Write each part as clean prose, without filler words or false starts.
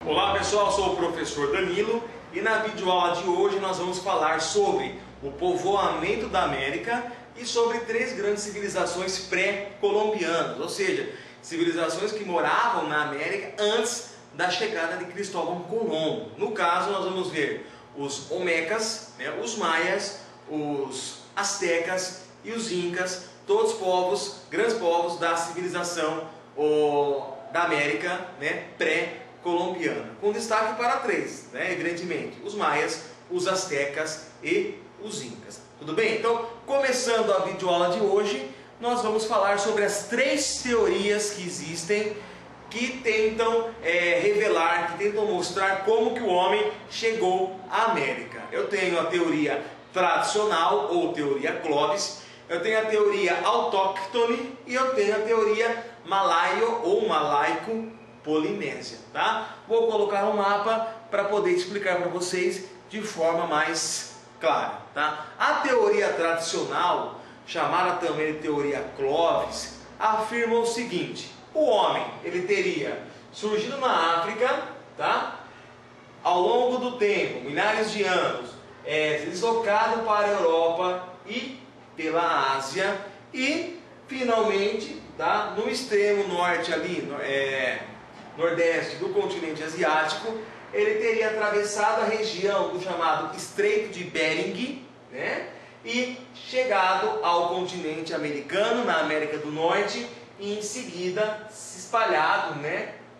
Olá pessoal, eu sou o professor Danilo e na videoaula de hoje nós vamos falar sobre o povoamento da América e sobre 3 grandes civilizações pré-colombianas, ou seja, civilizações que moravam na América antes da chegada de Cristóvão Colombo. No caso, nós vamos ver os Olmecas, os Maias, os Astecas e os Incas, todos povos, grandes povos da civilização da América pré-colombiana, com destaque para 3, evidentemente, os Maias, os Astecas e os Incas. Tudo bem? Então, começando a videoaula de hoje, nós vamos falar sobre as 3 teorias que existem que tentam revelar, que tentam mostrar como que o homem chegou à América. Eu tenho a teoria tradicional, ou teoria Clovis, eu tenho a teoria autóctone e eu tenho a teoria malaio ou malaico-polinésia, tá? Vou colocar um mapa para poder explicar para vocês de forma mais clara, tá? A teoria tradicional, chamada também de teoria Clovis, afirma o seguinte: o homem ele teria surgido na África, tá? Ao longo do tempo, milhares de anos, deslocado para a Europa e pela Ásia e finalmente, tá? No extremo norte ali, nordeste do continente asiático, ele teria atravessado a região do chamado Estreito de Bering, e chegado ao continente americano, na América do Norte, e em seguida se espalhado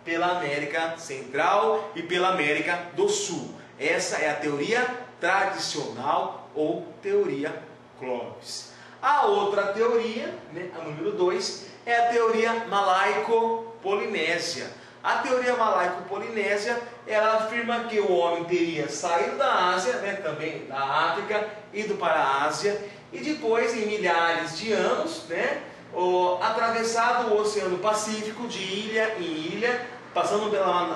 pela América Central e pela América do Sul. Essa é a teoria tradicional ou teoria Clovis. A outra teoria, a número 2, é a teoria malaico-polinésia. A teoria malaico-polinésia, ela afirma que o homem teria saído da Ásia, também da África, ido para a Ásia, e depois, em milhares de anos, atravessado o Oceano Pacífico de ilha em ilha, passando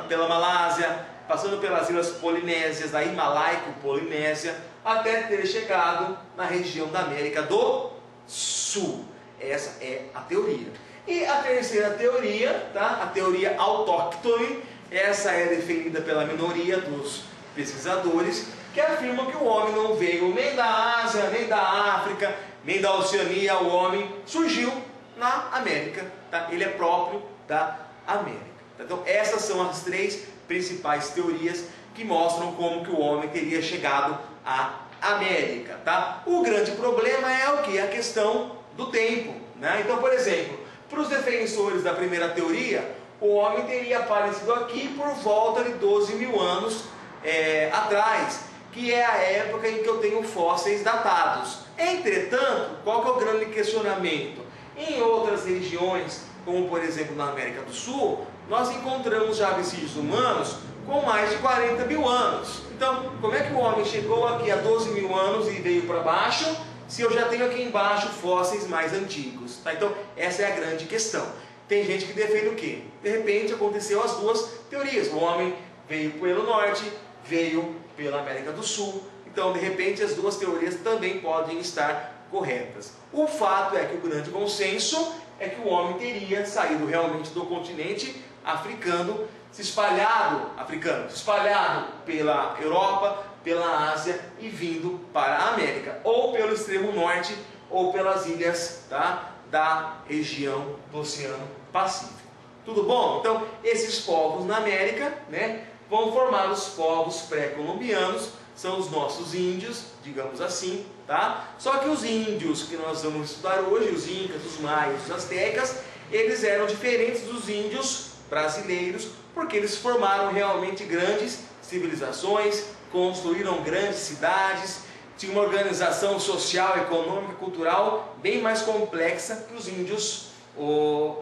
pela Malásia, passando pelas ilhas polinésias, daí malaico-polinésia, até ter chegado na região da América do Sul. Essa é a teoria. E a terceira teoria, tá? A teoria autóctone, essa é defendida pela minoria dos pesquisadores, que afirmam que o homem não veio nem da Ásia, nem da África, nem da Oceania. O homem surgiu na América, tá? Ele é próprio da América. Então essas são as 3 principais teorias que mostram como que o homem teria chegado à América, tá? O grande problema é o que? A questão do tempo, Então, por exemplo, para os defensores da primeira teoria, o homem teria aparecido aqui por volta de 12 mil anos atrás, que é a época em que eu tenho fósseis datados. Entretanto, qual que é o grande questionamento? Em outras regiões, como por exemplo na América do Sul, nós encontramos já vestígios humanos com mais de 40 mil anos. Então, como é que o homem chegou aqui há 12 mil anos e veio para baixo, se eu já tenho aqui embaixo fósseis mais antigos? Tá? Então, essa é a grande questão. Tem gente que defende o quê? De repente aconteceu as 2 teorias. O homem veio pelo norte, veio pela América do Sul. Então, de repente, as 2 teorias também podem estar corretas. O fato é que o grande consenso é que o homem teria saído realmente do continente africano, se espalhado pela Europa, pela Ásia e vindo para a América, ou pelo extremo norte, ou pelas ilhas, tá, da região do Oceano Pacífico. Tudo bom? Então, esses povos na América, vão formar os povos pré-colombianos, são os nossos índios, digamos assim, tá? Só que os índios que nós vamos estudar hoje, os incas, os maias, os astecas, eles eram diferentes dos índios brasileiros, porque eles formaram realmente grandes civilizações, construíram grandes cidades, tinha uma organização social, econômica, cultural bem mais complexa que os índios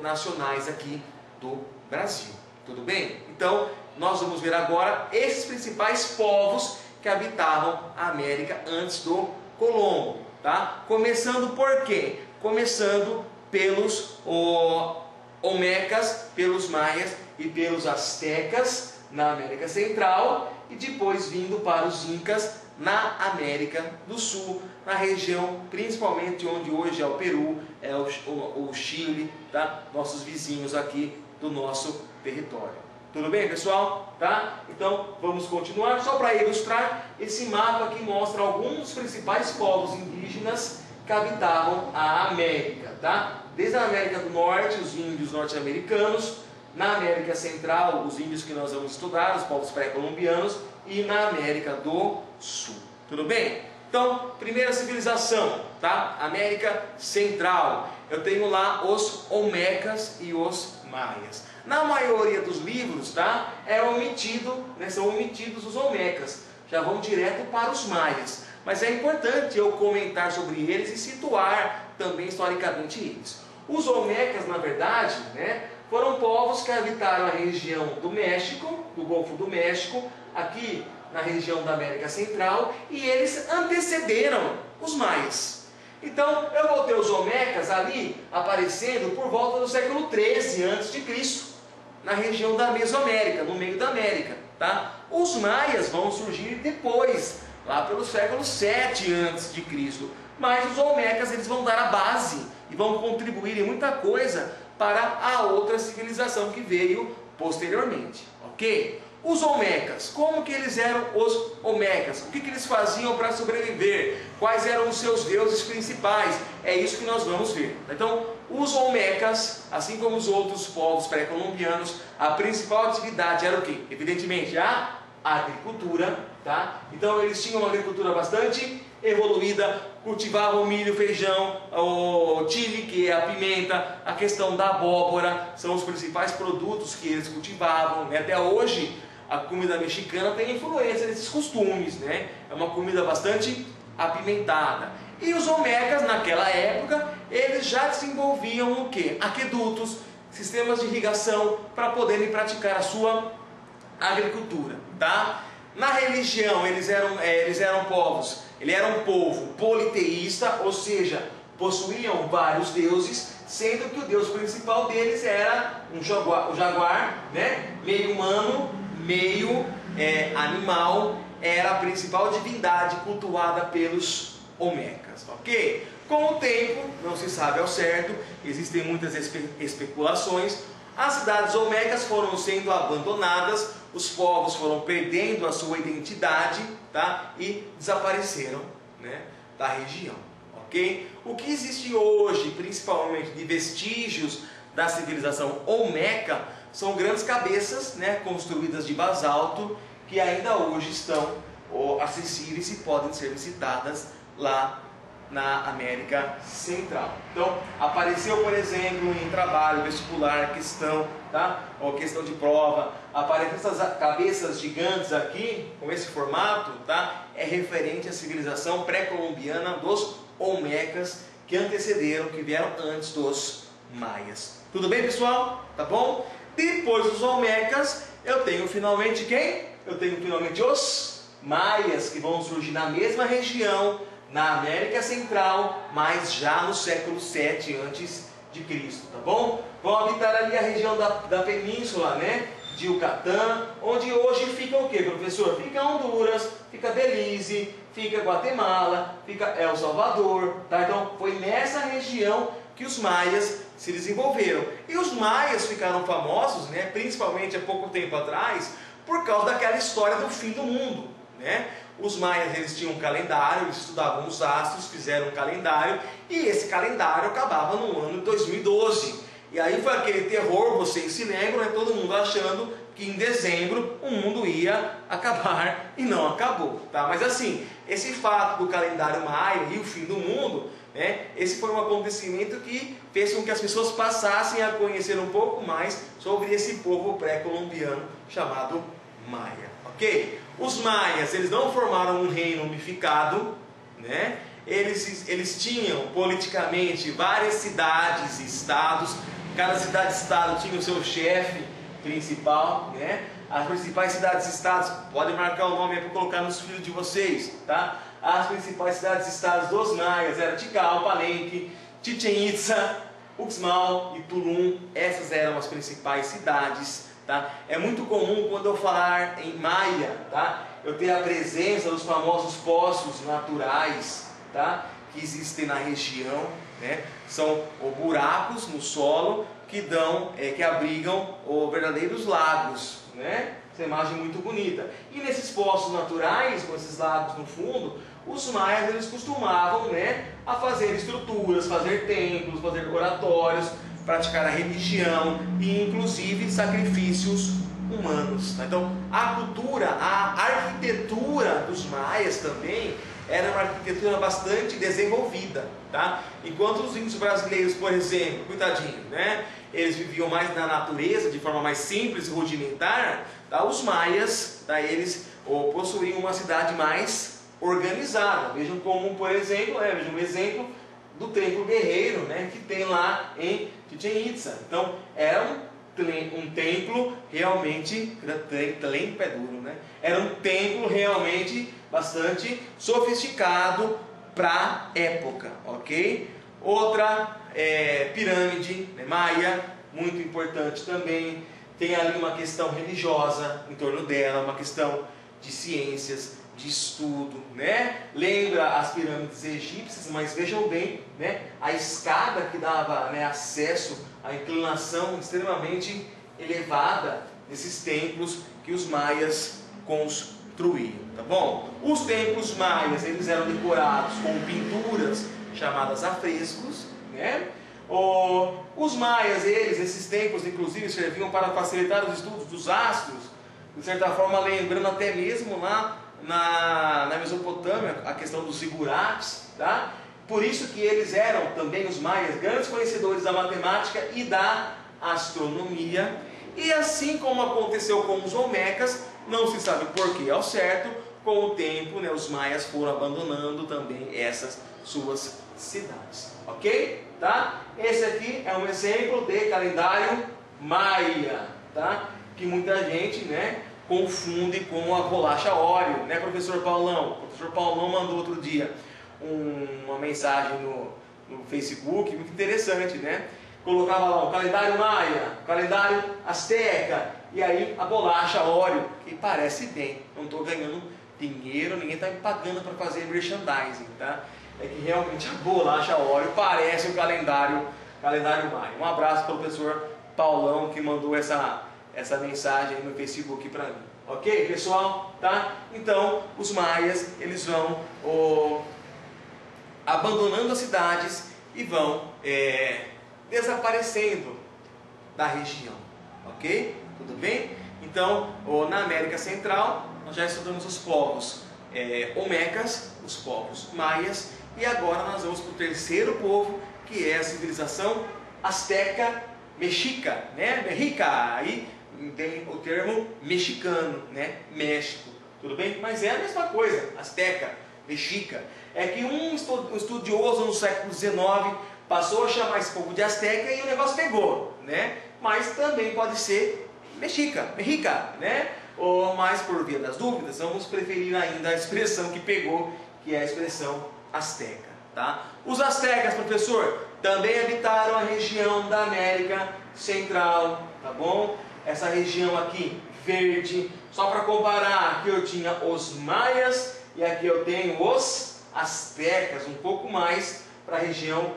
nacionais aqui do Brasil. Tudo bem? Então, nós vamos ver agora esses principais povos que habitavam a América antes do Colombo, tá? Começando por quem? Começando pelos Olmecas, pelos Maias e pelos astecas na América Central e depois vindo para os incas na América do Sul, na região principalmente onde hoje é o Peru, é o Chile, tá? Nossos vizinhos aqui do nosso território. Tudo bem, pessoal? Tá? Então, vamos continuar. Só para ilustrar, esse mapa aqui mostra alguns dos principais povos indígenas que habitavam a América, tá? Desde a América do Norte, os índios norte-americanos, na América Central, os índios que nós vamos estudar, os povos pré-colombianos, e na América do Sul. Tudo bem? Então, primeira civilização, tá? América Central. Eu tenho lá os Olmecas e os Maias. Na maioria dos livros, tá? São omitidos os Olmecas. Já vamos direto para os Maias. Mas é importante eu comentar sobre eles e situar também historicamente eles. Os Olmecas, na verdade, né, foram povos que habitaram a região do México, do Golfo do México, aqui na região da América Central, e eles antecederam os Maias. Então, eu vou ter os Olmecas ali aparecendo por volta do século XIII a.C., na região da Mesoamérica, no meio da América, tá? Os Maias vão surgir depois, lá pelo século VII a.C., mas os Olmecas eles vão dar a base e vão contribuir em muita coisa para a outra civilização que veio posteriormente, ok? Os Olmecas, como que eles eram os Olmecas? O que eles faziam para sobreviver? Quais eram os seus deuses principais? É isso que nós vamos ver. Então, os Olmecas, assim como os outros povos pré-colombianos, a principal atividade era o quê? Evidentemente, a agricultura, tá? Então, eles tinham uma agricultura bastante evoluída, cultivavam milho, feijão, o chile, que é a pimenta, a questão da abóbora, são os principais produtos que eles cultivavam, né? Até hoje, a comida mexicana tem influência desses costumes, né? É uma comida bastante apimentada. E os Olmecas, naquela época, eles já desenvolviam o quê? Aquedutos, sistemas de irrigação, para poderem praticar a sua agricultura, tá? Na religião, eles eram povos, ele era um povo politeísta, ou seja, possuíam vários deuses, sendo que o deus principal deles era o jaguar, né? Meio humano, meio animal, era a principal divindade cultuada pelos Olmecas, ok? Com o tempo, não se sabe ao certo, existem muitas especulações, as cidades Olmecas foram sendo abandonadas, os povos foram perdendo a sua identidade, tá? E desapareceram, né, da região, ok? O que existe hoje, principalmente de vestígios da civilização Olmeca, são grandes cabeças, né, construídas de basalto, que ainda hoje estão acessíveis e podem ser visitadas lá na América Central. Então, apareceu, por exemplo, em trabalho vestibular, questão, tá? Ou questão de prova, aparecem essas cabeças gigantes aqui, com esse formato, tá? É referente à civilização pré-colombiana dos Olmecas, que antecederam, que vieram antes dos Maias. Tudo bem, pessoal? Tá bom? Depois dos Olmecas, eu tenho finalmente quem? Eu tenho finalmente os Maias, que vão surgir na mesma região, na América Central, mas já no século VII a.C., tá bom? Vão habitar ali a região da península, né, de Yucatán, onde hoje fica o que, professor? Fica Honduras, fica Belize, fica Guatemala, fica El Salvador, tá? Então foi nessa região que os Maias se desenvolveram. E os Maias ficaram famosos, né, principalmente há pouco tempo atrás, por causa daquela história do fim do mundo, né? Os Maias, eles tinham um calendário, eles estudavam os astros, fizeram um calendário, e esse calendário acabava no ano de 2012. E aí foi aquele terror, vocês se lembram, né? Todo mundo achando que em dezembro o mundo ia acabar, e não acabou, tá? Mas assim, esse fato do calendário Maia e o fim do mundo, né? Esse foi um acontecimento que fez com que as pessoas passassem a conhecer um pouco mais sobre esse povo pré-colombiano chamado Maia, ok? Os Maias, eles não formaram um reino unificado, né? Eles tinham politicamente várias cidades e estados, cada cidade e estado tinha o seu chefe principal, né? As principais cidades e estados, podem marcar o nome aí para colocar nos filhos de vocês, tá? As principais cidades e estados dos Maias eram Tikal, Palenque, Chichén Itzá, Uxmal e Tulum. Essas eram as principais cidades tá? É muito comum quando eu falar em Maia, tá? Eu ter a presença dos famosos poços naturais, tá? Que existem na região, né? São buracos no solo que que abrigam os verdadeiros lagos, né? Essa imagem muito bonita. E nesses poços naturais, com esses lagos no fundo, os maias eles costumavam, né, a fazer estruturas, fazer templos, fazer oratórios, praticar a religião e inclusive sacrifícios humanos. Então a cultura, a arquitetura dos maias também era uma arquitetura bastante desenvolvida, tá? Enquanto os índios brasileiros, por exemplo, coitadinho, né, eles viviam mais na natureza, de forma mais simples e rudimentar, tá? Os maias, tá, eles possuíam uma cidade mais organizada. Vejam como, por exemplo, vejam um exemplo do templo guerreiro, né, que tem lá em Chichén Itzá. Então era um templo realmente, pé duro, né? Era um templo realmente bastante sofisticado para a época, ok? Outra pirâmide, né, maia, muito importante também. Tem ali uma questão religiosa em torno dela, uma questão de ciências, de estudo, né? Lembra as pirâmides egípcias, mas vejam bem, né, a escada que dava, né, acesso à inclinação extremamente elevada desses templos que os maias construíam, tá bom? Os templos maias, eles eram decorados com pinturas chamadas afrescos, né? Os maias, esses templos inclusive serviam para facilitar os estudos dos astros, de certa forma lembrando até mesmo lá na Mesopotâmia a questão dos zigurates, tá? Por isso que eles eram também, os maias, grandes conhecedores da matemática e da astronomia. E assim como aconteceu com os olmecas, não se sabe por que ao certo, com o tempo, né, os maias foram abandonando também essas suas cidades, ok? Tá? Esse aqui é um exemplo de calendário maia, tá? Que muita gente, né, confunde com a bolacha Oreo, né, professor Paulão? O professor Paulão mandou outro dia uma mensagem no Facebook, muito interessante, né? Colocava lá o calendário maia, o calendário asteca, e aí a bolacha Oreo, que parece bem. Não estou ganhando dinheiro, ninguém está me pagando para fazer merchandising, tá? É que realmente a bolacha Oreo parece o calendário maia. Um abraço para o professor Paulão que mandou essa mensagem aí no Facebook para mim. Ok, pessoal? Tá? Então, os maias, eles vão abandonando as cidades e vão desaparecendo da região. Ok? Tudo bem? Então, na América Central, nós já estudamos os povos olmecas, os povos maias, e agora nós vamos para o terceiro povo, que é a civilização asteca mexica, né? Mexica, aí tem o termo mexicano, né? México, tudo bem? Mas é a mesma coisa, asteca, mexica. É que um estudioso no século XIX passou a chamar esse povo de asteca e o negócio pegou, né? Mas também pode ser mexica, né? Mas por via das dúvidas, vamos preferir ainda a expressão que pegou, que é a expressão asteca, tá? Os astecas, professor, também habitaram a região da América Central, tá bom? Essa região aqui, verde, só para comparar, aqui eu tinha os maias e aqui eu tenho os astecas, um pouco mais para a região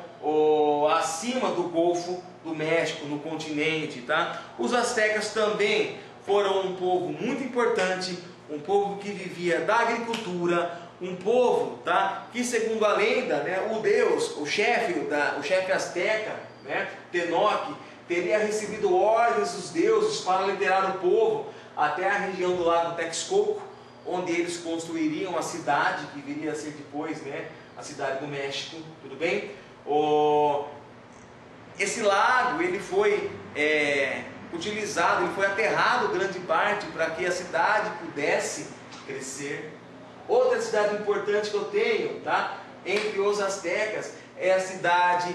acima do Golfo do México, no continente, tá? Os astecas também foram um povo muito importante, um povo que vivia da agricultura, um povo, tá, que segundo a lenda, né, o chefe asteca, né, Tenoch, teria recebido ordens dos deuses para liderar o povo até a região do lago Texcoco, onde eles construiriam a cidade que viria a ser depois, né, a cidade do México, tudo bem? Esse lago, ele foi utilizado, ele foi aterrado grande parte para que a cidade pudesse crescer. Outra cidade importante que eu tenho, tá, entre os astecas, é a cidade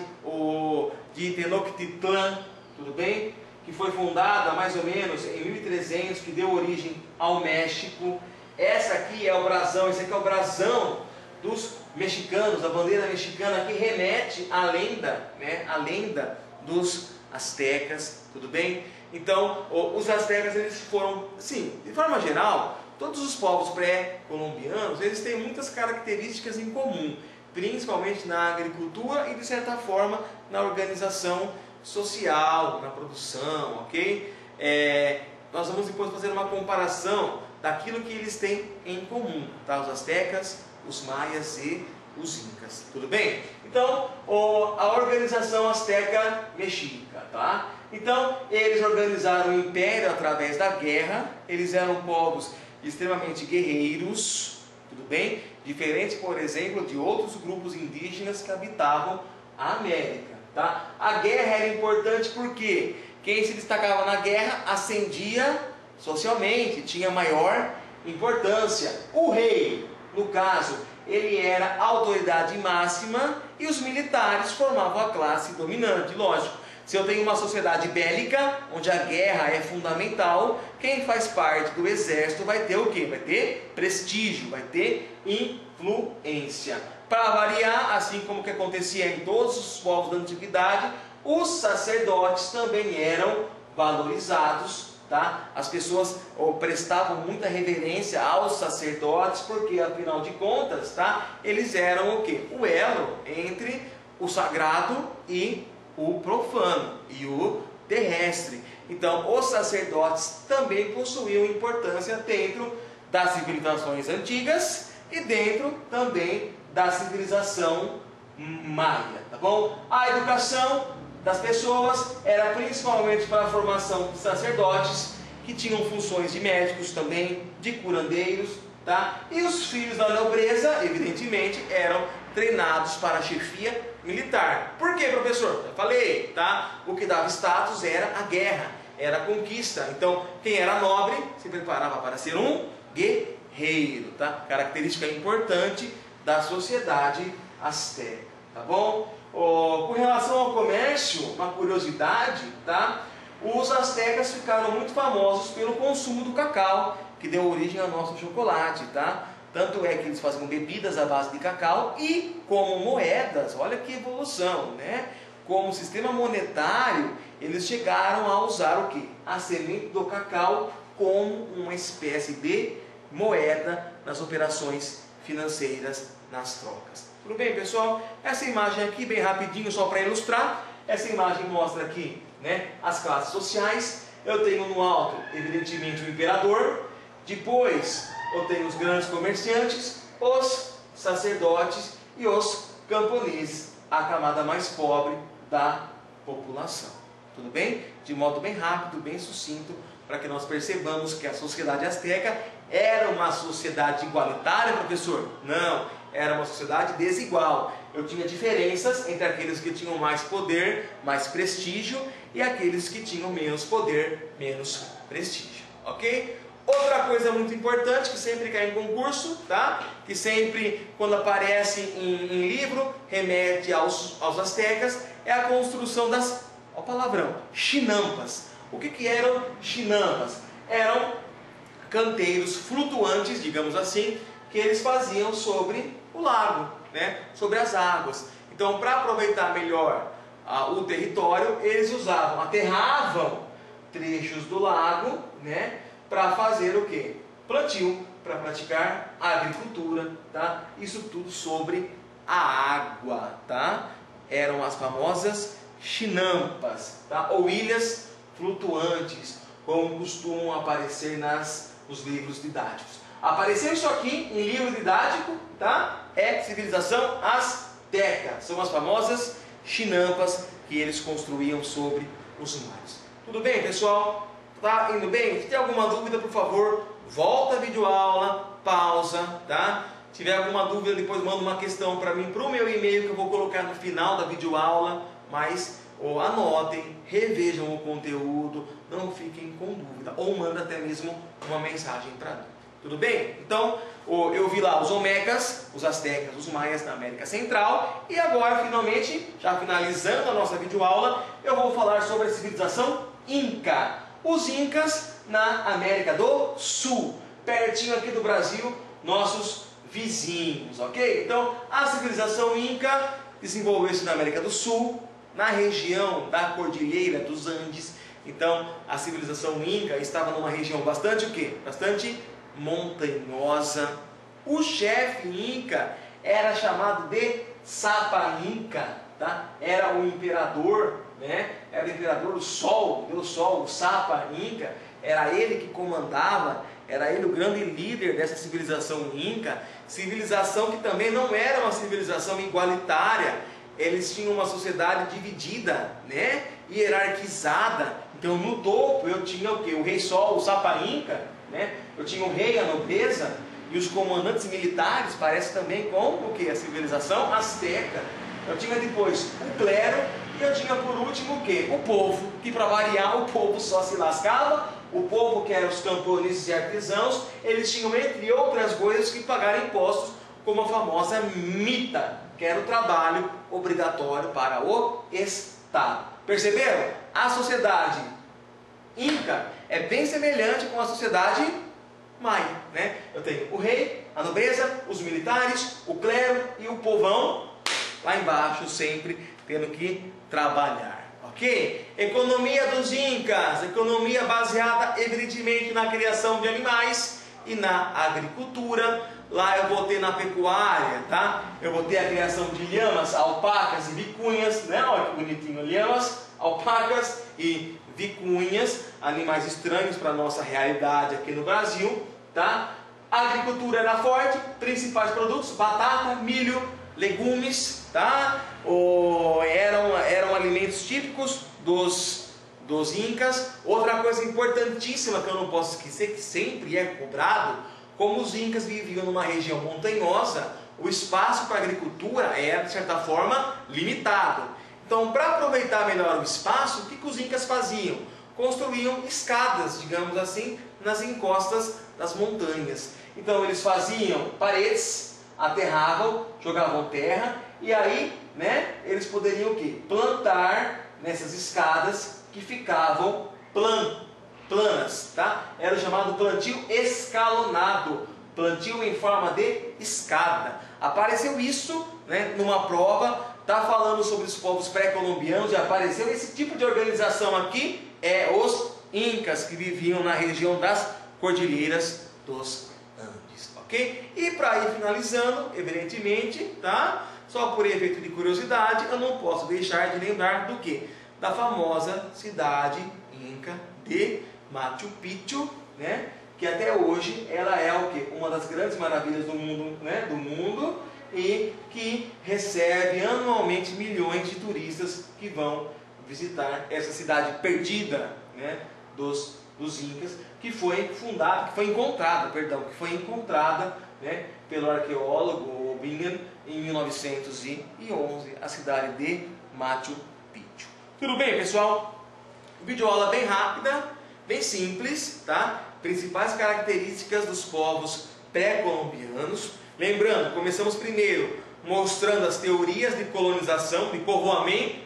de Tenochtitlan, tudo bem? Que foi fundada mais ou menos em 1300, que deu origem ao México. Essa aqui é o brasão, esse aqui é o brasão dos mexicanos, a bandeira mexicana, que remete à lenda, né, à lenda dos astecas, tudo bem? Então, os astecas, eles foram, sim, de forma geral, todos os povos pré-colombianos, eles têm muitas características em comum, principalmente na agricultura e, de certa forma, na organização social, na produção, ok? Nós vamos depois fazer uma comparação daquilo que eles têm em comum, tá? Os astecas, os maias e os incas, tudo bem? Então, a organização asteca mexica, tá? Então, eles organizaram o império através da guerra, eles eram povos extremamente guerreiros, tudo bem? Diferentes, por exemplo, de outros grupos indígenas que habitavam a América, tá? A guerra era importante porque quem se destacava na guerra ascendia socialmente, tinha maior importância. O rei, no caso, ele era a autoridade máxima e os militares formavam a classe dominante, lógico. Se eu tenho uma sociedade bélica, onde a guerra é fundamental, quem faz parte do exército vai ter o quê? Vai ter prestígio, vai ter influência. Para variar, assim como o que acontecia em todos os povos da antiguidade, os sacerdotes também eram valorizados, tá? As pessoas prestavam muita reverência aos sacerdotes, porque afinal de contas, tá? Eles eram o quê? O elo entre o sagrado e o profano e o terrestre. Então, os sacerdotes também possuíam importância dentro das civilizações antigas e dentro também da civilização maia, tá bom? A educação das pessoas era principalmente para a formação de sacerdotes, que tinham funções de médicos também, de curandeiros, tá? E os filhos da nobreza, evidentemente, eram treinados para a chefia militar. Por quê, professor? Eu falei, tá? O que dava status era a guerra, era a conquista. Então, quem era nobre se preparava para ser um guerreiro, tá? Característica importante da sociedade asteca, tá bom? Com relação ao comércio, uma curiosidade, tá? Os astecas ficaram muito famosos pelo consumo do cacau, que deu origem ao nosso chocolate, tá? Tanto é que eles faziam bebidas à base de cacau e como moedas, olha que evolução, né? Como sistema monetário, eles chegaram a usar o quê? A semente do cacau como uma espécie de moeda nas operações financeiras, nas trocas. Tudo bem, pessoal? Essa imagem aqui, bem rapidinho, só para ilustrar. Essa imagem mostra aqui, né, as classes sociais. Eu tenho no alto, evidentemente, o imperador. Depois, eu tenho os grandes comerciantes, os sacerdotes e os camponeses, a camada mais pobre da população. Tudo bem? De modo bem rápido, bem sucinto, para que nós percebamos que a sociedade asteca era uma sociedade igualitária, professor? Não, era uma sociedade desigual. Eu tinha diferenças entre aqueles que tinham mais poder, mais prestígio, e aqueles que tinham menos poder, menos prestígio, ok? Outra coisa muito importante que sempre cai em concurso, tá? Que sempre, quando aparece em livro, remete aos astecas, é a construção das, ó o palavrão, chinampas. O que eram chinampas? Eram canteiros flutuantes, digamos assim, que eles faziam sobre o lago, né? Sobre as águas. Então, para aproveitar melhor o território, eles aterravam trechos do lago, né? Para fazer o que? Plantio, para praticar a agricultura, tá? Isso tudo sobre a água, tá? Eram as famosas chinampas, tá? Ou ilhas flutuantes, como costumam aparecer nos livros didáticos. Apareceu isso aqui em livro didático, tá? É civilização asteca. São as famosas chinampas que eles construíam sobre os mares. Tudo bem, pessoal? Tá indo bem? Se tem alguma dúvida, por favor, volta a videoaula, pausa, tá? Se tiver alguma dúvida, depois manda uma questão para mim, para o meu e-mail, que eu vou colocar no final da videoaula, mas anotem, revejam o conteúdo, não fiquem com dúvida, ou manda até mesmo uma mensagem para mim. Tudo bem? Então, eu vi lá os olmecas, os astecas, os maias na América Central, e agora, finalmente, já finalizando a nossa videoaula, eu vou falar sobre a civilização Inca. Os Incas na América do Sul, pertinho aqui do Brasil, nossos vizinhos, ok? Então, a civilização Inca desenvolveu-se na América do Sul, na região da Cordilheira dos Andes, Então, a civilização Inca estava numa região bastante o quê? Bastante montanhosa. O chefe Inca era chamado de Sapa Inca, tá? Era o imperador, né? Era o imperador do Sol, Deus Sol, o Sapa Inca. Era ele que comandava, era ele o grande líder dessa civilização Inca. Civilização que também não era uma civilização igualitária. Eles tinham uma sociedade dividida, né? Hierarquizada. Então no topo eu tinha o quê? O rei Sol, o Sapa Inca, né? Eu tinha o rei, a nobreza, e os comandantes militares, parece também com o quê? A civilização azteca. Eu tinha depois o clero e eu tinha por último o quê? O povo, que para variar o povo só se lascava. O povo que eram os camponeses e artesãos, eles tinham entre outras coisas que pagar impostos, como a famosa mita, que era o trabalho obrigatório para o Estado. Perceberam? A sociedade Inca é bem semelhante com a sociedade Maia, né? Eu tenho o rei, a nobreza, os militares, o clero e o povão lá embaixo sempre tendo que trabalhar. Ok? Economia dos Incas, economia baseada evidentemente na criação de animais e na agricultura. Lá eu vou ter na pecuária, tá? Eu vou ter a criação de lhamas, alpacas e vicunhas, né? Olha que bonitinho, lhamas, alpacas e vicunhas, animais estranhos para a nossa realidade aqui no Brasil, tá? A agricultura era forte, principais produtos, batata, milho, legumes, tá? Eram alimentos típicos dos Incas. Outra coisa importantíssima que eu não posso esquecer, que sempre é cobrado, como os Incas viviam numa região montanhosa, o espaço para a agricultura era, de certa forma, limitado. Então, para aproveitar melhor o espaço, o que os Incas faziam? Construíam escadas, digamos assim, nas encostas das montanhas. Então, eles faziam paredes, aterravam, jogavam terra, e aí, né, eles poderiam o quê? Plantar nessas escadas que ficavam planas, tá? Era o chamado plantio escalonado, plantio em forma de escada. Apareceu isso, né, numa prova, tá falando sobre os povos pré-colombianos, e apareceu esse tipo de organização aqui, os Incas, que viviam na região das Cordilheiras dos Andes, ok? E para ir finalizando, evidentemente, tá? Só por efeito de curiosidade, eu não posso deixar de lembrar do que? Da famosa cidade Inca de Machu Picchu, né? Que até hoje ela é o quê? Uma das grandes maravilhas do mundo, né? Do mundo, e que recebe anualmente milhões de turistas que vão visitar essa cidade perdida, né? dos Incas, que foi encontrada, né? Pelo arqueólogo Bingham em 1911, a cidade de Machu Picchu. Tudo bem, pessoal? Videoaula bem rápida, bem simples, tá? Principais características dos povos pré-colombianos. Lembrando, começamos primeiro mostrando as teorias de colonização, de povoamento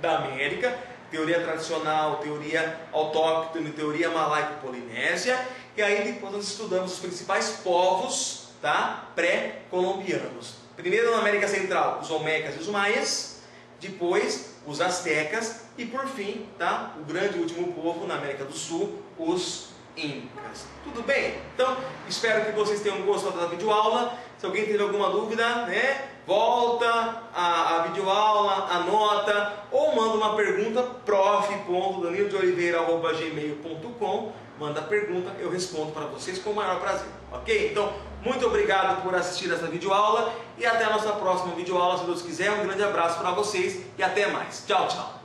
da América, teoria tradicional, teoria autóctone, teoria malaico-polinésia, e aí depois nós estudamos os principais povos, tá, pré-colombianos. Primeiro na América Central, os Olmecas e os Maias, depois os Aztecas e por fim, tá, o grande último povo na América do Sul, os Incas. Tudo bem? Então, espero que vocês tenham gostado da videoaula. Se alguém teve alguma dúvida, né, volta a videoaula, anota ou manda uma pergunta, prof.danildeoliveira@gmail.com. Manda a pergunta, eu respondo para vocês com o maior prazer, ok? Então, muito obrigado por assistir essa videoaula e até a nossa próxima videoaula, se Deus quiser. Um grande abraço para vocês e até mais. Tchau, tchau.